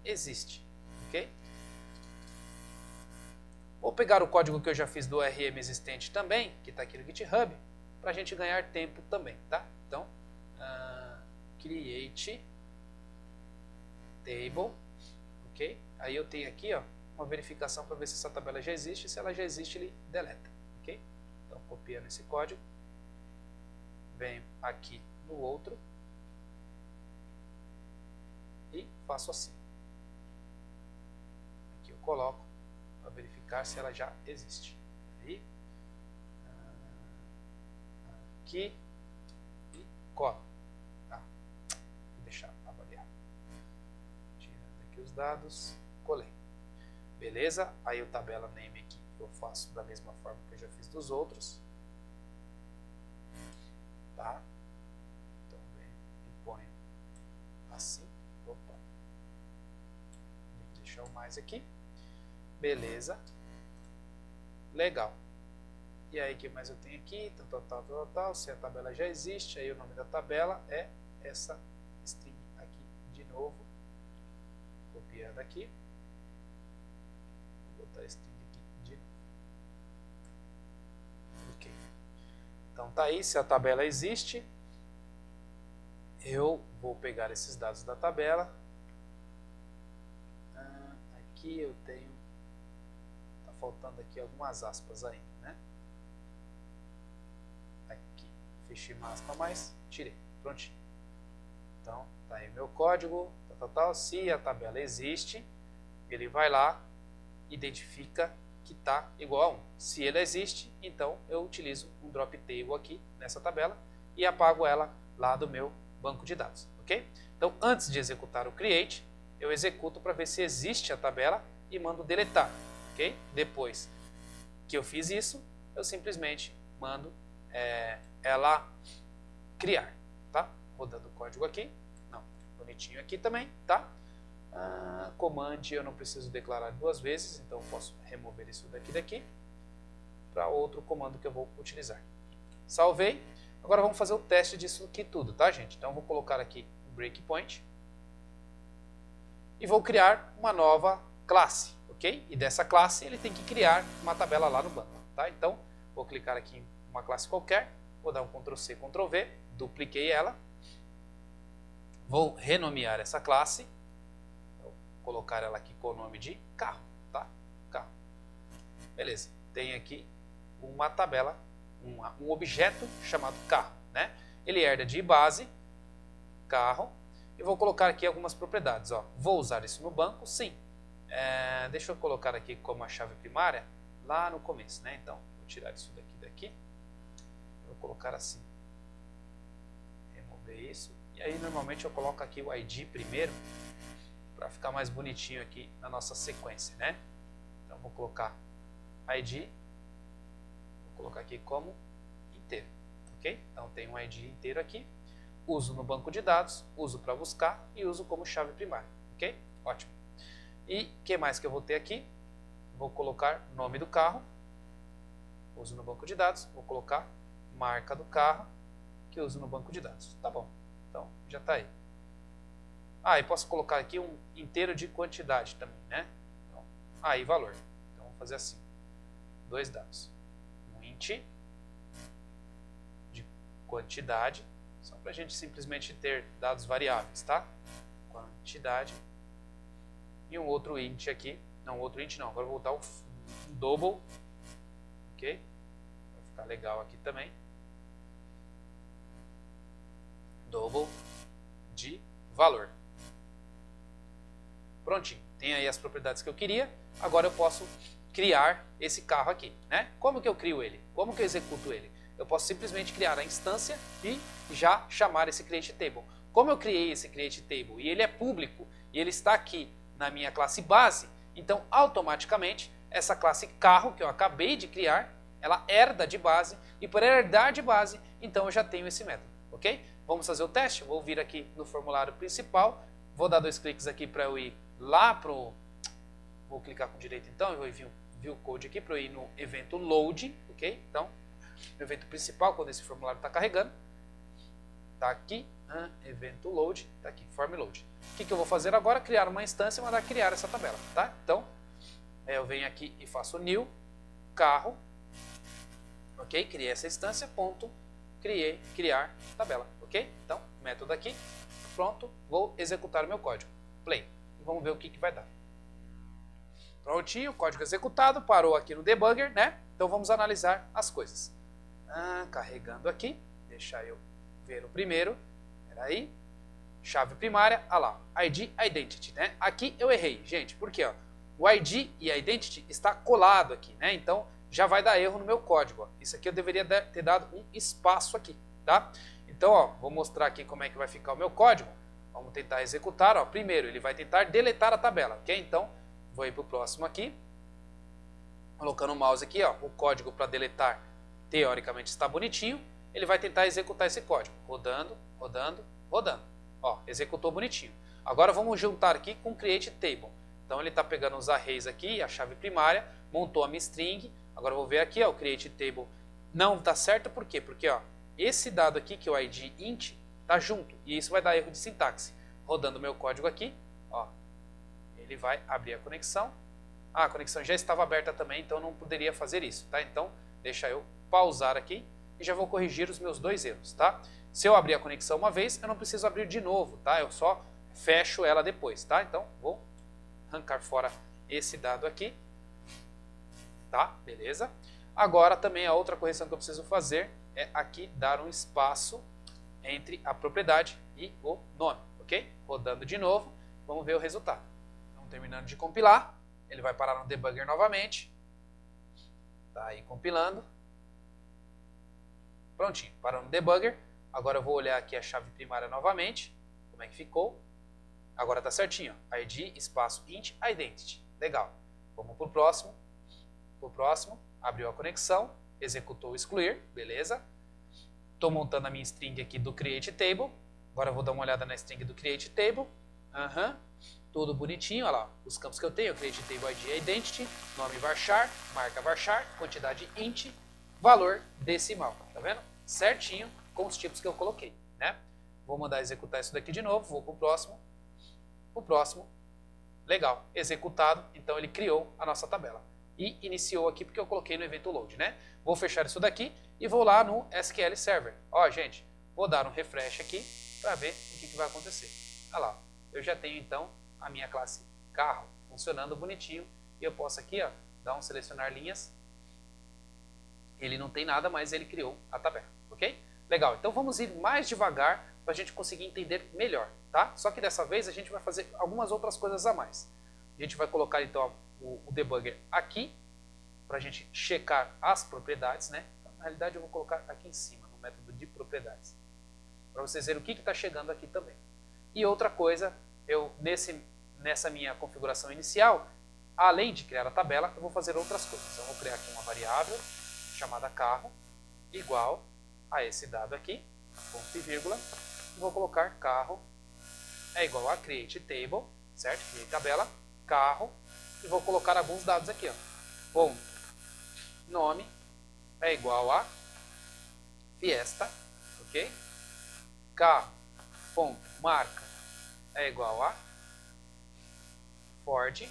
existe, ok? Vou pegar o código que eu já fiz do RM existente também, que está aqui no GitHub, para a gente ganhar tempo também, tá? Então, create table, ok? Aí eu tenho aqui, ó, uma verificação para ver se essa tabela já existe. Se ela já existe, ele deleta, ok? Então, copiando esse código, venho aqui no outro e faço assim. Aqui eu coloco para verificar se ela já existe. Aí, aqui e colo. Deixar avaliar. Tirando aqui os dados, colei. Beleza? Aí o tabela name aqui eu faço da mesma forma que eu já fiz dos outros. Tá? Então venho e ponho assim. Opa. Vou deixar o mais aqui. Beleza. Legal. E aí o que mais eu tenho aqui? Tal. Se a tabela já existe, aí o nome da tabela é essa string aqui de novo, copiando aqui, vou botar a string aqui de novo. Ok. Então tá aí, se a tabela existe, eu vou pegar esses dados da tabela. Aqui eu tenho, tá faltando aqui algumas aspas ainda, né? Aqui, fechei uma aspa a mais, tirei, prontinho. Então, tá aí meu código, se a tabela existe, ele vai lá, identifica que está igual a 1. Se ele existe, então eu utilizo um drop table aqui nessa tabela e apago ela lá do meu banco de dados, ok? Então, antes de executar o create, eu executo para ver se existe a tabela e mando deletar, ok? Depois que eu fiz isso, eu simplesmente mando ela criar, tá? Rodando o código aqui, não, bonitinho aqui também, tá? Command eu não preciso declarar duas vezes, então eu posso remover isso daqui para outro comando que eu vou utilizar. Salvei. Agora vamos fazer o teste disso aqui tudo, tá, gente? Então eu vou colocar aqui um breakpoint e vou criar uma nova classe, ok? E dessa classe ele tem que criar uma tabela lá no banco, tá? Então vou clicar aqui em uma classe qualquer, vou dar um Ctrl+C, Ctrl+V, dupliquei ela, vou renomear essa classe, vou colocar ela aqui com o nome de carro, tá? Carro. Beleza, tem aqui uma tabela, um objeto chamado carro, né? Ele herda de base, carro, e vou colocar aqui algumas propriedades, ó. Vou usar isso no banco? Sim. Deixa eu colocar aqui como a chave primária lá no começo, né? Então, vou tirar isso daqui, vou colocar assim, remover isso, e aí normalmente eu coloco aqui o ID primeiro, para ficar mais bonitinho aqui na nossa sequência, né? Então, vou colocar ID, vou colocar aqui como inteiro, ok? Então, tem um ID inteiro aqui, uso no banco de dados, uso para buscar e uso como chave primária, ok? Ótimo. E o que mais que eu vou ter aqui? Vou colocar nome do carro, uso no banco de dados, vou colocar marca do carro, que uso no banco de dados. Tá bom, então já está aí. E posso colocar aqui um inteiro de quantidade também, né? Então, aí valor. Então vamos fazer assim, dois dados. Um int de quantidade, só para a gente simplesmente ter dados variáveis, tá? Quantidade. E um outro int aqui, não, outro int não, agora eu vou botar um double, ok? Vai ficar legal aqui também. Double, de valor. Prontinho. Tem aí as propriedades que eu queria. Agora eu posso criar esse carro aqui, né? Como que eu crio ele? Como que eu executo ele? Eu posso simplesmente criar a instância e já chamar esse createTable. Como eu criei esse createTable e ele é público e ele está aqui na minha classe base, então automaticamente essa classe carro que eu acabei de criar, ela herda de base e por herdar de base, então eu já tenho esse método, ok? Vamos fazer o teste? Vou vir aqui no formulário principal, vou dar 2 cliques aqui para eu ir lá pro... Vou clicar com direito então, eu vou vir o code aqui para eu ir no evento load, ok? Então, no evento principal, quando esse formulário está carregando, está aqui, evento load, está aqui, form load. O que eu vou fazer agora? Criar uma instância e mandar criar essa tabela, tá? Então, eu venho aqui e faço new, carro, ok? Criei essa instância, ponto, criar tabela, ok? Então, método aqui, pronto, vou executar o meu código, play, e vamos ver o que vai dar. Prontinho, código executado, parou aqui no debugger, né? Então vamos analisar as coisas. Carregando aqui, deixa eu ver o primeiro, peraí, chave primária, lá, ID, Identity, né? Aqui eu errei, gente, por quê? Ó? O ID e a Identity está colado aqui, né? Então já vai dar erro no meu código, ó. Isso aqui eu deveria ter dado um espaço aqui, tá? Então, ó, vou mostrar aqui como é que vai ficar o meu código. Vamos tentar executar, ó. Primeiro ele vai tentar deletar a tabela, ok? Então, vou ir para o próximo aqui, colocando o mouse aqui, ó, o código para deletar teoricamente está bonitinho, ele vai tentar executar esse código, rodando, rodando, rodando, ó, executou bonitinho. Agora vamos juntar aqui com createTable, então ele está pegando os arrays aqui, a chave primária, montou a minha string, agora eu vou ver aqui, ó, o createTable não está certo, por quê? Porque ó, esse dado aqui, que é o ID int, está junto, e isso vai dar erro de sintaxe. Rodando o meu código aqui, ó, ele vai abrir a conexão. A conexão já estava aberta também, então não poderia fazer isso, tá? Então, deixa eu pausar aqui e já vou corrigir os meus 2 erros, tá? Se eu abrir a conexão uma vez, eu não preciso abrir de novo, tá? Eu só fecho ela depois, tá? Então, vou arrancar fora esse dado aqui, tá? Beleza? Agora, também a outra correção que eu preciso fazer é aqui dar um espaço entre a propriedade e o nome, ok? Rodando de novo, vamos ver o resultado. Terminando de compilar, ele vai parar no debugger novamente, tá aí compilando, prontinho, parou no debugger. Agora eu vou olhar aqui a chave primária novamente, como é que ficou, agora tá certinho, ó. ID, espaço, int, identity, legal, vamos pro próximo, abriu a conexão, executou o excluir, beleza, estou montando a minha string aqui do createTable, agora eu vou dar uma olhada na string do createTable, tudo bonitinho, olha lá, os campos que eu tenho, createTable ID Identity, nome varchar, marca varchar, quantidade int, valor decimal, tá vendo? Certinho com os tipos que eu coloquei, né? Vou mandar executar isso daqui de novo, vou pro próximo, legal, executado, então ele criou a nossa tabela. E iniciou aqui porque eu coloquei no evento load, né? Vou fechar isso daqui e vou lá no SQL Server. Ó, gente, vou dar um refresh aqui para ver o que vai acontecer. Olha lá, eu já tenho então a minha classe carro funcionando bonitinho e eu posso aqui, ó, dar um selecionar linhas. Ele não tem nada, mas ele criou a tabela, ok? Legal, então vamos ir mais devagar para a gente conseguir entender melhor, tá? Só que dessa vez a gente vai fazer algumas outras coisas a mais. A gente vai colocar então o debugger aqui para a gente checar as propriedades, né? Então, na realidade eu vou colocar aqui em cima no método de propriedades para vocês verem o que está chegando aqui também. E outra coisa, eu nessa minha configuração inicial, além de criar a tabela, eu vou fazer outras coisas. Eu vou criar aqui uma variável chamada carro, igual a esse dado aqui, ponto e vírgula, e vou colocar carro é igual a createTable, certo? Criei tabela, carro, e vou colocar alguns dados aqui, ó. Ponto, nome é igual a Fiesta, ok? Carro, ponto, marca é igual a Ford,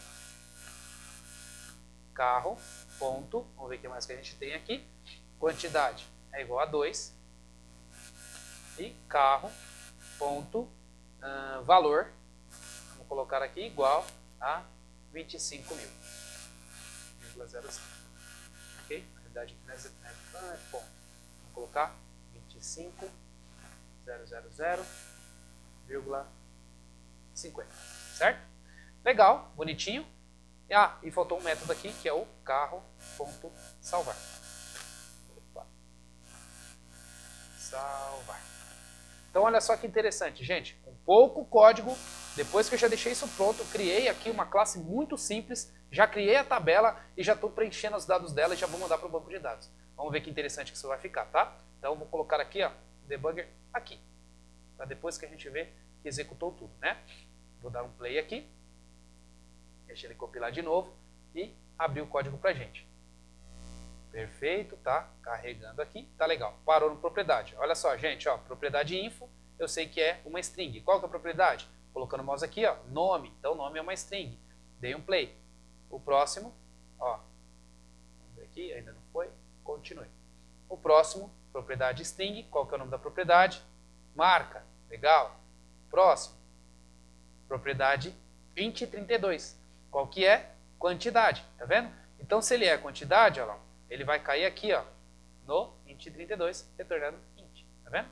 carro, ponto, vamos ver o que mais que a gente tem aqui, quantidade é igual a 2, e carro, ponto, valor, vamos colocar aqui igual a 25.000, ok? Na realidade aqui não é ponto, vamos colocar 25.000, 0,50, certo? Legal, bonitinho. E faltou um método aqui, que é o carro.salvar. Opa. Salvar. Então olha só que interessante, gente. Com pouco código, depois que eu já deixei isso pronto, eu criei aqui uma classe muito simples, já criei a tabela e já estou preenchendo os dados dela e já vou mandar para o banco de dados. Vamos ver que interessante que isso vai ficar, tá? Então eu vou colocar aqui, ó, o debugger aqui, para depois que a gente vê que executou tudo, né? Vou dar um play aqui, deixa ele compilar de novo e abrir o código para a gente. Perfeito, tá carregando aqui, tá legal. Parou no propriedade. Olha só, gente, ó, propriedade info, eu sei que é uma string. Qual que é a propriedade? Colocando o mouse aqui, ó, nome. Então, nome é uma string. Dei um play. O próximo, ó, vamos ver aqui, ainda não foi, continue. O próximo, propriedade string, qual que é o nome da propriedade? Marca, legal. Próximo, propriedade int32. Qual que é? Quantidade, tá vendo? Então, se ele é quantidade, ó lá, ele vai cair aqui, ó, no int32, retornando int, tá vendo?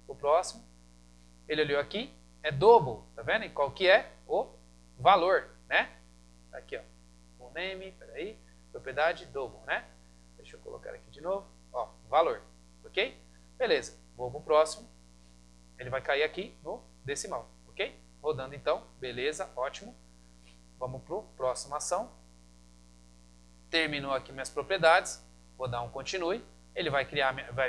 O próximo, ele olhou aqui, é double, tá vendo? E qual que é? O valor, né? Aqui, ó, o name, peraí, propriedade double, né? Deixa eu colocar aqui de novo, ó, valor, ok? Beleza, vou pro próximo, ele vai cair aqui no decimal, ok? Rodando então, beleza, ótimo. Vamos para a próxima ação. Terminou aqui minhas propriedades. Vou dar um continue. Ele vai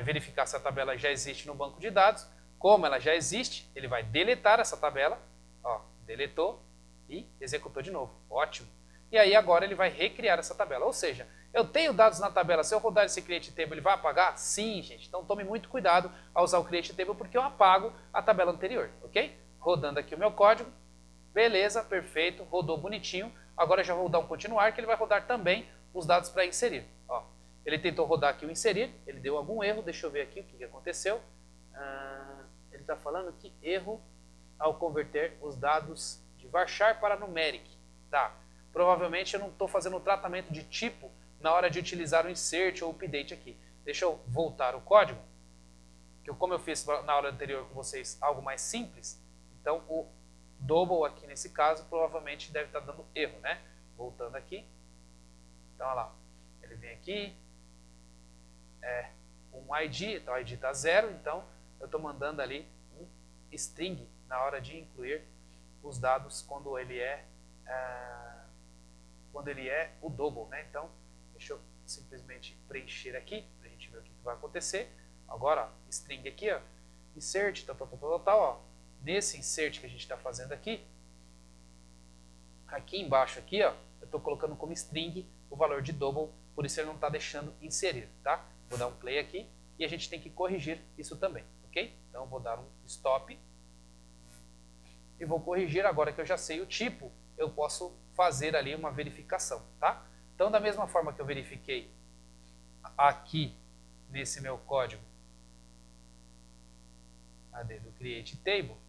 verificar se a tabela já existe no banco de dados. Como ela já existe, ele vai deletar essa tabela. Ó, deletou e executou de novo. Ótimo. E aí agora ele vai recriar essa tabela. Ou seja, eu tenho dados na tabela. Se eu rodar esse create table, ele vai apagar? Sim, gente. Então tome muito cuidado ao usar o create table porque eu apago a tabela anterior, ok? Rodando aqui o meu código. Beleza, perfeito, rodou bonitinho. Agora eu já vou dar um continuar, que ele vai rodar também os dados para inserir. Ó, ele tentou rodar aqui o inserir, ele deu algum erro, deixa eu ver aqui o que aconteceu. Ele está falando que erro ao converter os dados de varchar para numeric. Tá, provavelmente eu não estou fazendo o tratamento de tipo na hora de utilizar o insert ou o update aqui. Deixa eu voltar o código, que como eu fiz na hora anterior com vocês algo mais simples, então o double aqui nesse caso provavelmente deve estar dando erro, né? Voltando aqui. Então, olha lá. Ele vem aqui. Um ID. Então, o ID está 0. Então, eu estou mandando ali um string na hora de incluir os dados quando ele é o double, né? Então, deixa eu simplesmente preencher aqui para a gente ver o que vai acontecer. Agora, ó, string aqui, ó. Insert, tal, ó. Nesse insert que a gente está fazendo aqui embaixo aqui, ó, eu estou colocando como string o valor de double, por isso ele não está deixando inserir, tá? Vou dar um play aqui e a gente tem que corrigir isso também, ok? Então vou dar um stop e vou corrigir. Agora que eu já sei o tipo, eu posso fazer ali uma verificação, tá? Então da mesma forma que eu verifiquei aqui nesse meu código AD do create table,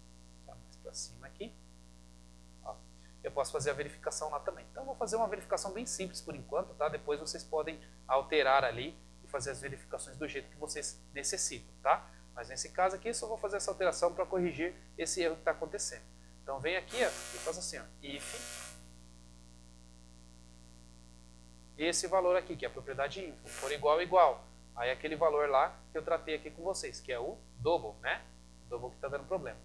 para cima aqui, ó, eu posso fazer a verificação lá também. Então, eu vou fazer uma verificação bem simples por enquanto, tá? Depois vocês podem alterar ali e fazer as verificações do jeito que vocês necessitam, tá? Mas nesse caso aqui, eu só vou fazer essa alteração para corrigir esse erro que está acontecendo. Então, vem aqui, ó, e faz assim, ó, if esse valor aqui, que é a propriedade info, for igual, aí aquele valor lá que eu tratei aqui com vocês, que é o double, né? O double que está dando problema.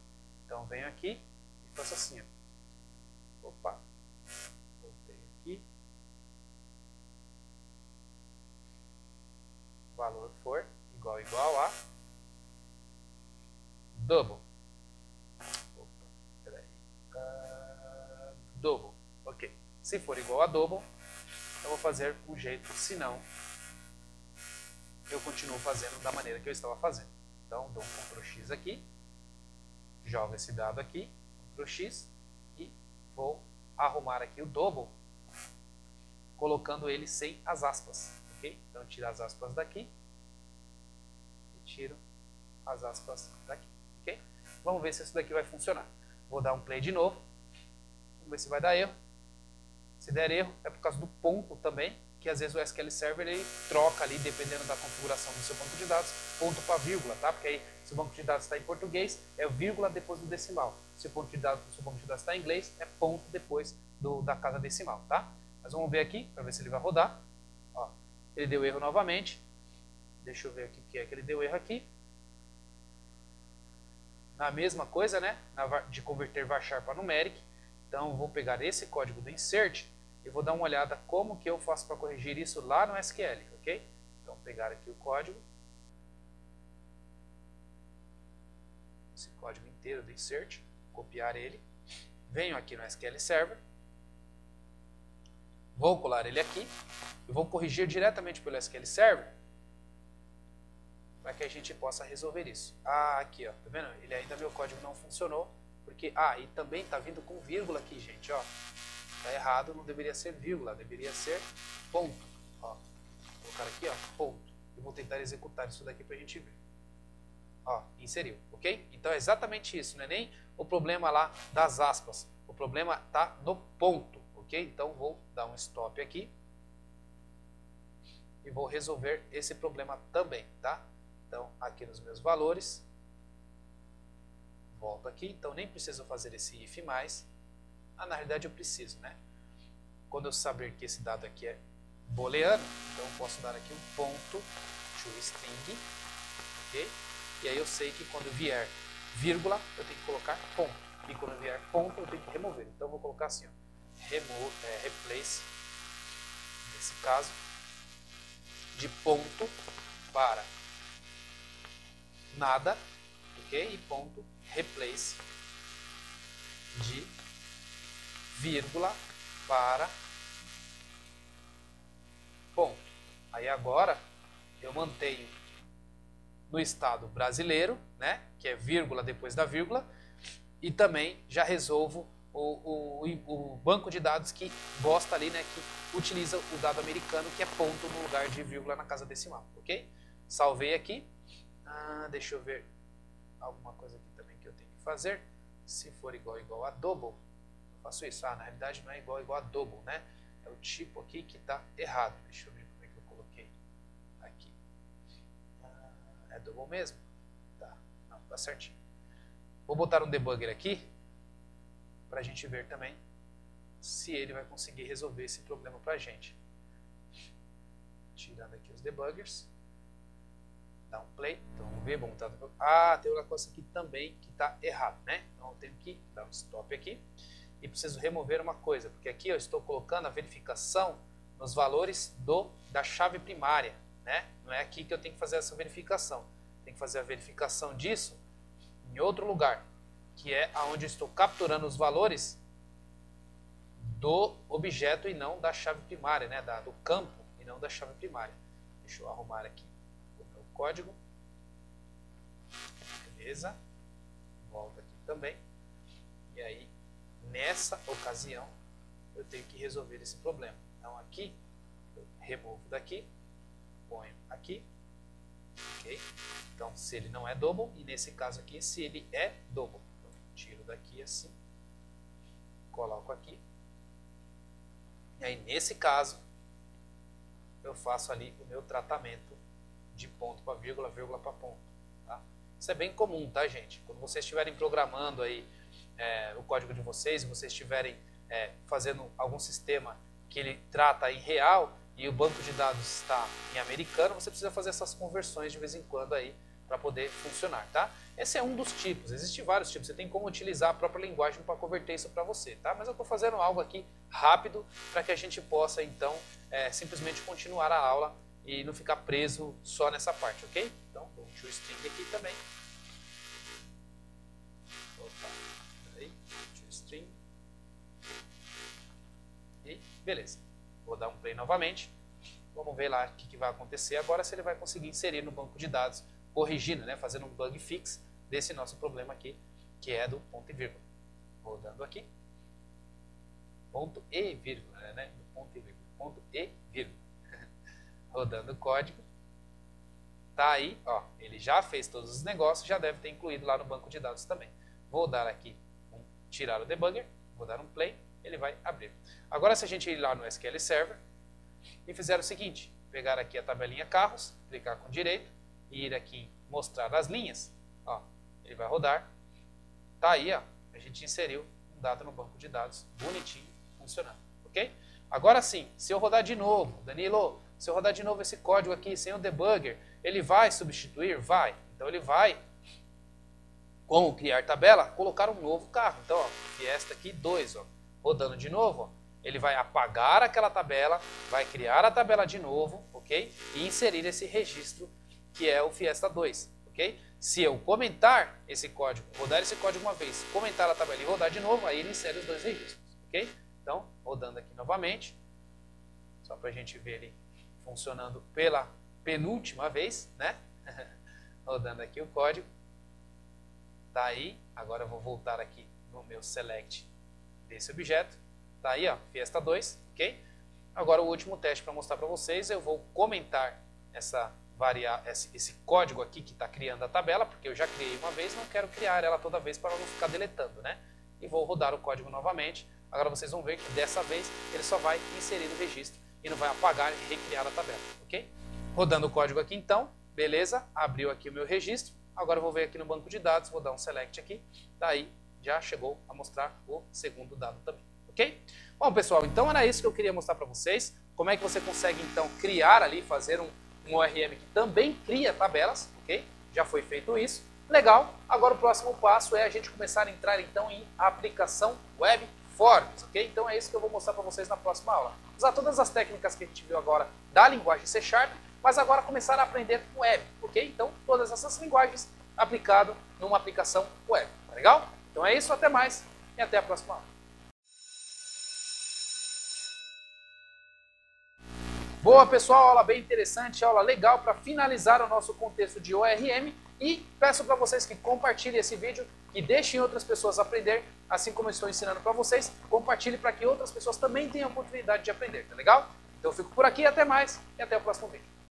Então, venho aqui e faço assim, ó. Opa, voltei aqui. Valor for igual a double. Opa, peraí. Double, ok. Se for igual a double, eu vou fazer um jeito, senão eu continuo fazendo da maneira que eu estava fazendo. Então, dou um Ctrl X aqui. Jogo esse dado aqui, Ctrl X, e vou arrumar aqui o double, colocando ele sem as aspas, ok? Então, tiro as aspas daqui e tiro as aspas daqui, ok? Vamos ver se isso daqui vai funcionar. Vou dar um play de novo, vamos ver se vai dar erro. Se der erro, é por causa do ponto também, que às vezes o SQL Server ele troca ali, dependendo da configuração do seu banco de dados, ponto para vírgula, tá? Porque aí, se o banco de dados está em português, é vírgula depois do decimal. Se o banco de dados está em inglês, é ponto depois da casa decimal, tá? Mas vamos ver aqui, para ver se ele vai rodar. Ó, ele deu erro novamente. Deixa eu ver aqui o que é que ele deu erro aqui. Na mesma coisa, né? De converter varchar para numeric. Então, eu vou pegar esse código do insert e vou dar uma olhada como que eu faço para corrigir isso lá no SQL, ok? Então, pegar aqui o código. Esse código inteiro do insert. Copiar ele. Venho aqui no SQL Server. Vou colar ele aqui. E vou corrigir diretamente pelo SQL Server. Para que a gente possa resolver isso. Ah, aqui, ó. Tá vendo? Ele ainda, meu código não funcionou. Porque, e também tá vindo com vírgula aqui, gente, ó. Tá errado, não deveria ser vírgula, deveria ser ponto. Ó, vou colocar aqui, ó, ponto. Eu vou tentar executar isso daqui pra gente ver. Ó, inseriu, ok? Então é exatamente isso, não é nem o problema lá das aspas. O problema tá no ponto, ok? Então vou dar um stop aqui. E vou resolver esse problema também, tá? Então, aqui nos meus valores. Volto aqui, então nem preciso fazer esse if mais. Na realidade eu preciso, né? Quando eu saber que esse dado aqui é booleano, então eu posso dar aqui um ponto toString, ok? E aí eu sei que quando vier vírgula, eu tenho que colocar ponto. E quando vier ponto, eu tenho que remover. Então eu vou colocar assim, ó, replace, nesse caso, de ponto para nada, ok? E ponto replace de vírgula para ponto. Aí agora eu mantenho no estado brasileiro, né, que é vírgula depois da vírgula, e também já resolvo o banco de dados que gosta ali, né, que utiliza o dado americano, que é ponto no lugar de vírgula na casa decimal, ok? Salvei aqui. Deixa eu ver alguma coisa aqui também que eu tenho que fazer. Se for igual a double, eu faço isso. Na realidade não é igual a double, né? É o tipo aqui que está errado. Deixa eu ver como é que eu coloquei aqui. É double mesmo? Tá, não, tá certinho. Vou botar um debugger aqui para a gente ver também se ele vai conseguir resolver esse problema para a gente. Tirando aqui os debuggers. Dá um play, então vamos ver, vamos botar... tem uma coisa aqui também que está errado, né? Então eu tenho que dar um stop aqui e preciso remover uma coisa, porque aqui eu estou colocando a verificação nos valores da chave primária, né? Não é aqui que eu tenho que fazer essa verificação. Tenho que fazer a verificação disso em outro lugar, que é onde eu estou capturando os valores do objeto e não da chave primária, né? Do campo e não da chave primária. Deixa eu arrumar aqui código, beleza, volta aqui também, e aí nessa ocasião eu tenho que resolver esse problema. Então aqui eu removo daqui, ponho aqui, ok? Então se ele não é double, e nesse caso aqui se ele é double, então, tiro daqui assim, coloco aqui, e aí nesse caso eu faço ali o meu tratamento de ponto para vírgula, vírgula para ponto. Tá? Isso é bem comum, tá, gente? Quando vocês estiverem programando aí o código de vocês, vocês estiverem fazendo algum sistema que ele trata em real e o banco de dados está em americano, você precisa fazer essas conversões de vez em quando aí para poder funcionar, tá? Esse é um dos tipos, existem vários tipos, você tem como utilizar a própria linguagem para converter isso para você, tá? Mas eu estou fazendo algo aqui rápido para que a gente possa, então, simplesmente continuar a aula e não ficar preso só nessa parte, ok? Então, vou um toString aqui também. Opa, peraí, toString. E beleza. Vou dar um play novamente. Vamos ver lá o que vai acontecer agora, se ele vai conseguir inserir no banco de dados, corrigindo, né, fazendo um bug fix desse nosso problema aqui, que é do ponto e vírgula. Rodando aqui. Ponto e vírgula, né? Ponto e vírgula. Ponto e vírgula. Rodando o código, tá aí, ó, ele já fez todos os negócios, já deve ter incluído lá no banco de dados também. Vou dar aqui, tirar o debugger, vou dar um play, ele vai abrir. Agora se a gente ir lá no SQL Server, e fizeram o seguinte, pegaram aqui a tabelinha carros, clicar com direito, e ir aqui em mostrar as linhas, ó, ele vai rodar, tá aí, ó, a gente inseriu um dado no banco de dados, bonitinho, funcionando, ok? Agora sim, se eu rodar de novo, Danilo, se eu rodar de novo esse código aqui sem o debugger, ele vai substituir? Vai. Então ele vai, com criar tabela, colocar um novo carro. Então, ó, Fiesta aqui 2, ó, rodando de novo, ó, ele vai apagar aquela tabela, vai criar a tabela de novo, ok? E inserir esse registro que é o Fiesta 2, ok? Se eu comentar esse código, rodar esse código uma vez, comentar a tabela e rodar de novo, aí ele insere os dois registros, ok? Então, rodando aqui novamente, só para a gente ver ele funcionando pela penúltima vez, né? Rodando aqui o código. Tá aí, agora eu vou voltar aqui no meu select desse objeto. Tá aí, ó, Fiesta 2, ok? Agora o último teste para mostrar para vocês, eu vou comentar esse código aqui que está criando a tabela, porque eu já criei uma vez, não quero criar ela toda vez para não ficar deletando, né? E vou rodar o código novamente. Agora vocês vão ver que dessa vez ele só vai inserir o registro e não vai apagar e recriar a tabela, ok? Rodando o código aqui então, beleza, abriu aqui o meu registro. Agora eu vou ver aqui no banco de dados, vou dar um select aqui, daí já chegou a mostrar o segundo dado também, ok? Bom pessoal, então era isso que eu queria mostrar para vocês, como é que você consegue então criar ali, fazer um ORM que também cria tabelas, ok? Já foi feito isso, legal. Agora o próximo passo é a gente começar a entrar então em aplicação web forms, ok? Então é isso que eu vou mostrar para vocês na próxima aula. Usar todas as técnicas que a gente viu agora da linguagem C#, mas agora começar a aprender com web, ok? Então todas essas linguagens aplicado numa aplicação web, tá legal? Então é isso, até mais e até a próxima aula. Boa pessoal, aula bem interessante, aula legal para finalizar o nosso contexto de ORM e peço para vocês que compartilhem esse vídeo, que deixem outras pessoas aprender, assim como eu estou ensinando para vocês, compartilhe para que outras pessoas também tenham a oportunidade de aprender, tá legal? Então eu fico por aqui, até mais e até o próximo vídeo.